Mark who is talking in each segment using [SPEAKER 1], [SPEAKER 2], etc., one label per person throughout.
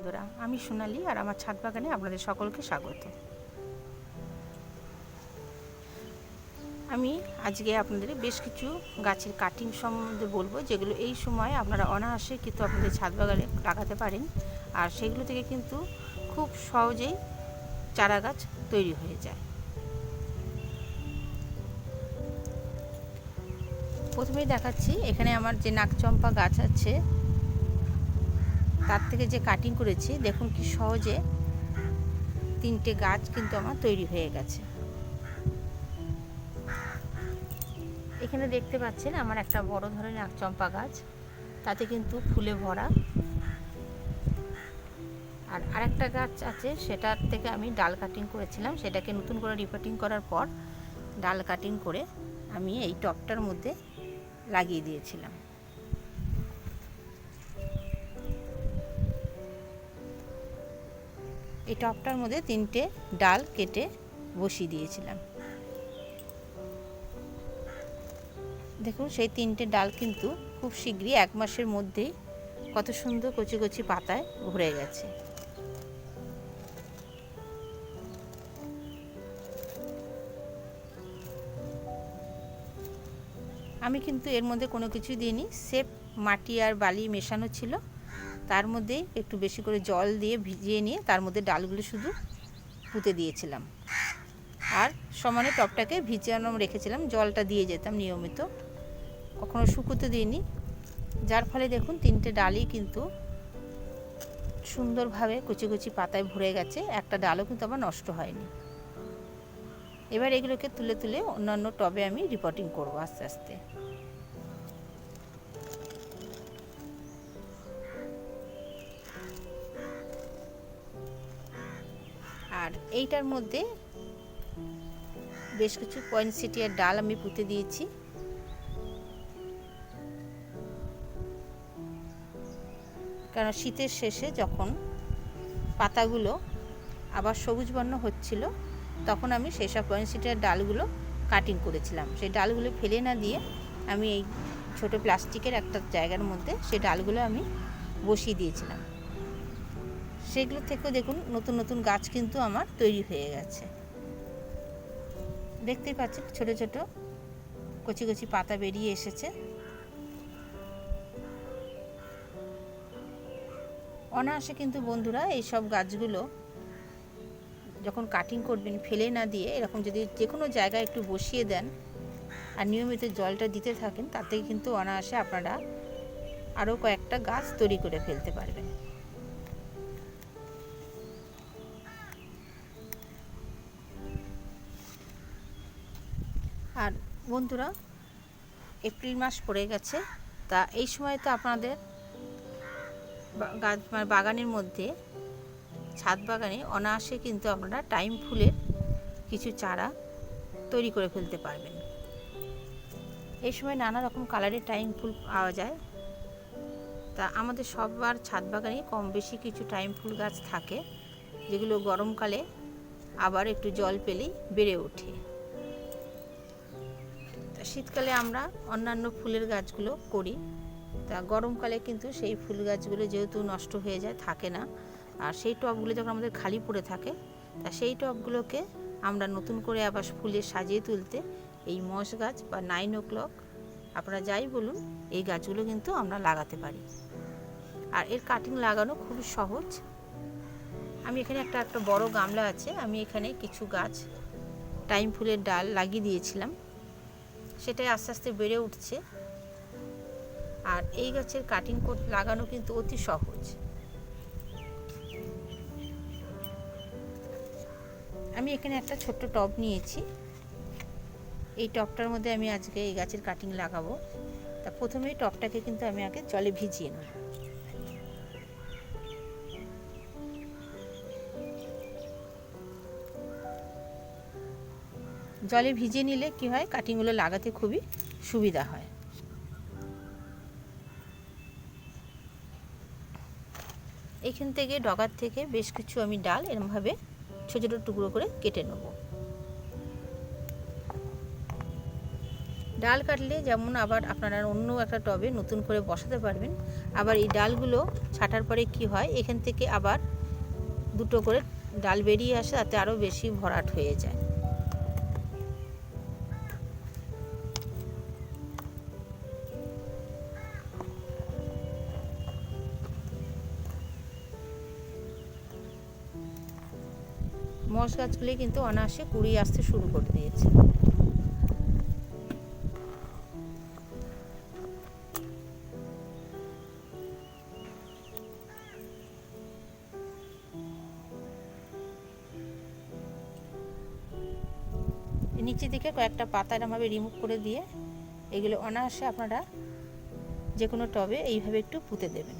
[SPEAKER 1] বন্ধুরা, আমি সোনালি আর আমার ছাদ বাগানে আপনাদের সকলকে স্বাগত। আমি আজকে আপনাদের বেশ কিছু গাছের কাটিং সম্বন্ধে বলবো, যেগুলো এই সময় আপনারা অনায়াসে কিন্তু আপনাদের ছাদ বাগানে লাগাতে পারেন, আর সেগুলো থেকে কিন্তু খুব সহজেই চারা গাছ তৈরি হয়ে যায়। প্রথমেই দেখাচ্ছি এখানে আমার যে নাকচম্পা গাছ আছে তার থেকে যে কাটিং করেছি, দেখুন কি সহজে 3টে গাছ কিন্তু আমার তৈরি হয়ে গেছে। এখানে দেখতে পাচ্ছেন আমার একটা বড় ধরনের নাকচম্পা গাছ, তাতে কিন্তু ফুলে ভরা। আর আরেকটা গাছ আছে, সেটার থেকে আমি ডাল কাটিং করেছিলাম, সেটাকে নতুন করে রিপোর্টিং করার পর ডাল কাটিং করে আমি এই টবটার মধ্যে লাগিয়ে দিয়েছিলাম। এই টবটার মধ্যে 3টে ডাল কেটে বসিয়ে দিয়েছিলাম। দেখুন সেই 3টে ডাল কিন্তু খুব শীঘ্রই 1 মাসের মধ্যেই কত সুন্দর কচি কচি পাতায় ভরে গেছে। আমি কিন্তু এর মধ্যে কোনো কিছু দিইনি, সেফ মাটি আর বালি মেশানো ছিল, তার মধ্যে একটু বেশি করে জল দিয়ে ভিজিয়ে নিয়ে তার মধ্যে ডালগুলো শুধু পুঁতে দিয়েছিলাম, আর সমানে টবটাকে ভিজানো রেখেছিলাম, জলটা দিয়ে যেতাম নিয়মিত, কখনো শুকোতে দিইনি। যার ফলে দেখুন 3টে ডালই কিন্তু সুন্দরভাবে কুচি কুচি পাতায় ভরে গেছে, একটা ডালও কিন্তু আবার নষ্ট হয়নি। এবার এগুলোকে তুলে তুলে অন্যান্য টবে আমি রিপোর্টিং করব আস্তে আস্তে। আর এইটার মধ্যে বেশ কিছু পয়েনসেটিয়ার ডাল আমি পুঁতে দিয়েছি। কারণ শীতের শেষে যখন পাতাগুলো আবার সবুজ বর্ণ হচ্ছিল, তখন আমি সেই সব পয়েনসেটিয়ার ডালগুলো কাটিং করেছিলাম। সেই ডালগুলো ফেলে না দিয়ে আমি এই ছোট প্লাস্টিকের একটা জায়গার মধ্যে সেই ডালগুলো আমি বসিয়ে দিয়েছিলাম। সেগুলো থেকেও দেখুন নতুন নতুন গাছ কিন্তু আমার তৈরি হয়ে গেছে। দেখতেই পাচ্ছেন ছোট ছোট কচি কচি পাতা বেরিয়ে এসেছে। অনায়াসে কিন্তু বন্ধুরা এই সব গাছগুলো যখন কাটিং করবেন ফেলে না দিয়ে এরকম যদি যে কোনো জায়গায় একটু বসিয়ে দেন আর নিয়মিত জলটা দিতে থাকেন, তাতে কিন্তু অনায়াসে আপনারা আরও কয়েকটা গাছ তৈরি করে ফেলতে পারবেন। আর বন্ধুরা, এপ্রিল মাস পড়ে গেছে, তা এই সময় তো আপনাদের গাছ বাগানের মধ্যে ছাদ বাগানে অনায়াসে কিন্তু আপনারা টাইম ফুলের কিছু চারা তৈরি করে ফেলতে পারবেন। এই সময় নানা রকম কালারের টাইম ফুল পাওয়া যায়, তা আমাদের সবার ছাদ বাগানে কম বেশি কিছু টাইম ফুল গাছ থাকে, যেগুলো গরমকালে আবার একটু জল পেলেই বেড়ে ওঠে। তা শীতকালে আমরা অন্যান্য ফুলের গাছগুলো করি, তা গরমকালে কিন্তু সেই ফুল গাছগুলো যেহেতু নষ্ট হয়ে যায়, থাকে না, আর সেই টবগুলো যখন আমাদের খালি পড়ে থাকে, তা সেই টবগুলোকে আমরা নতুন করে আবার ফুলে সাজিয়ে তুলতে এই মস গাছ বা 9 o'clock আপনারা যাই বলুন, এই গাছগুলো কিন্তু আমরা লাগাতে পারি। আর এর কাটিং লাগানো খুবই সহজ। আমি এখানে একটা বড় গামলা আছে, আমি এখানে কিছু গাছ টাইম ফুলের ডাল লাগিয়ে দিয়েছিলাম, সেটাই আস্তে আস্তে বেড়ে উঠছে। আর এই গাছের কাটিং লাগানো কিন্তু অতি সহজ। আমি এখানে একটা ছোট্ট টব নিয়েছি, এই টবটার মধ্যে আমি আজকে এই গাছের কাটিং লাগাবো। তা প্রথমেই টবটাকে কিন্তু আমি আগে জলে ভিজিয়ে নেব। জলে ভিজিয়ে নিলে কি হয়, কাটিংগুলো লাগাতে খুবই সুবিধা হয়। এখান থেকে ডগার থেকে বেশ কিছু আমি ডাল এরমভাবে ছোটো ছোটো টুকরো করে কেটে নেব। ডাল কাটলে যেমন আবার আপনারা অন্য একটা টবে নতুন করে বসাতে পারবেন। আবার এই ডালগুলো ছাঁটার পরে কি হয়, এখান থেকে আবার দুটো করে ডাল বেরিয়ে আসে, তাতে আরও বেশি ভরাট হয়ে যায়। মশ গাছগুলি কিন্তু অনায়াসে কুড়ি আসতে শুরু করে দিয়েছে। নিচের দিকে কয়েকটা পাতা এরমভাবে রিমুভ করে দিয়ে এগুলো অনায়াসে আপনারা যে কোনো টবে এইভাবে একটু পুঁতে দেবেন।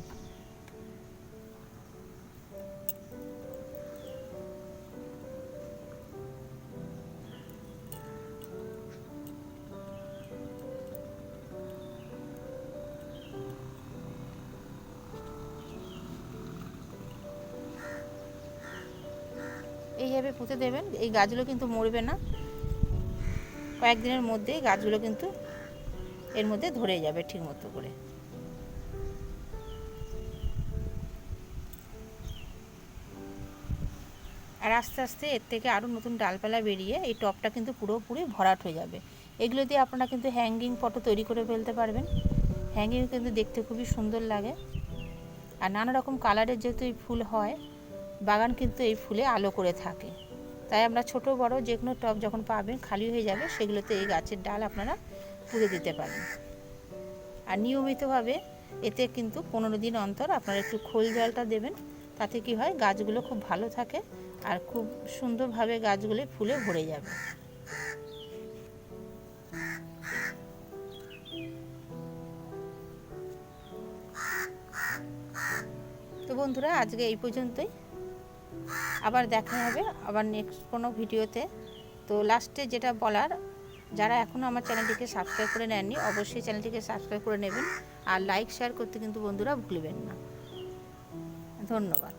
[SPEAKER 1] এইভাবে পুঁতে দেবেন। এই গাছগুলো কিন্তু মরবে না, কয়েকদিনের মধ্যেই গাছগুলো কিন্তু এর মধ্যে ধরে যাবে ঠিক মতো করে। আর আস্তে আস্তে এর থেকে আরও নতুন ডালপালা বেরিয়ে এই টবটা কিন্তু পুরোপুরি ভরাট হয়ে যাবে। এগুলো দিয়ে আপনারা কিন্তু হ্যাঙ্গিং পটও তৈরি করে ফেলতে পারবেন। হ্যাঙ্গিং কিন্তু দেখতে খুবই সুন্দর লাগে। আর নানা রকম কালারের যেহেতু এই ফুল হয়, বাগান কিন্তু এই ফুলে আলো করে থাকে। তাই আমরা ছোট বড় যে কোনো টব যখন পাবেন খালি হয়ে যাবে, সেগুলোতে এই গাছের ডাল আপনারা তুলে দিতে পারেন। আর নিয়মিতভাবে এতে কিন্তু 15 দিন অন্তর আপনারা একটু খোল জলটা দেবেন। তাতে কি হয়, গাছগুলো খুব ভালো থাকে আর খুব সুন্দরভাবে গাছগুলি ফুলে ভরে যাবে। তো বন্ধুরা, আজকে এই পর্যন্তই। আবার দেখা হবে আবার নেক্সট কোনো ভিডিওতে। তো লাস্টে যেটা বলার, যারা এখনও আমার চ্যানেলটিকে সাবস্ক্রাইব করে নেননি, অবশ্যই চ্যানেলটিকে সাবস্ক্রাইব করে নেবেন। আর লাইক শেয়ার করতে কিন্তু বন্ধুরা ভুলবেন না। ধন্যবাদ।